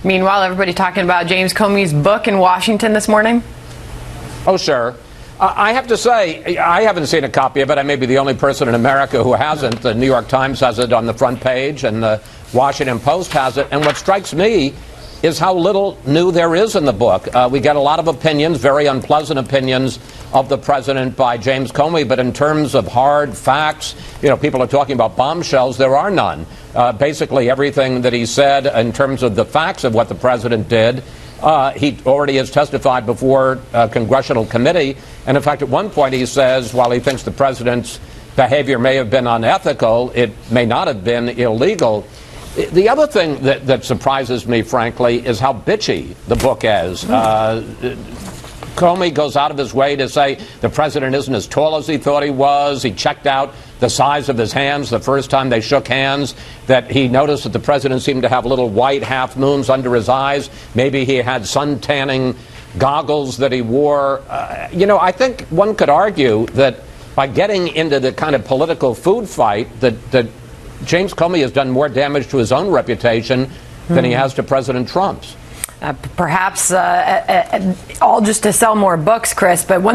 Meanwhile, everybody talking about James Comey's book in Washington this morning? Oh, sure. I have to say, I haven't seen a copy of it. I may be the only person in America who hasn't. The New York Times has it on the front page, and the Washington Post has it. And what strikes me is how little new there is in the book. We get a lot of opinions, very unpleasant opinions of the president by James Comey, but in terms of hard facts, people are talking about bombshells. There are none. Basically, everything that he said in terms of the facts of what the president did, he already has testified before a congressional committee. And in fact, at one point he says, while he thinks the president's behavior may have been unethical, it may not have been illegal. The other thing that surprises me, frankly, is how bitchy the book is. Comey goes out of his way to say the president isn't as tall as he thought he was. He checked out the size of his hands the first time they shook hands, that he noticed that the president seemed to have little white half moons under his eyes. Maybe he had sun tanning goggles that he wore. I think one could argue that by getting into the kind of political food fight that James Comey has done more damage to his own reputation than he has to President Trump's. Perhaps all just to sell more books, Chris, but one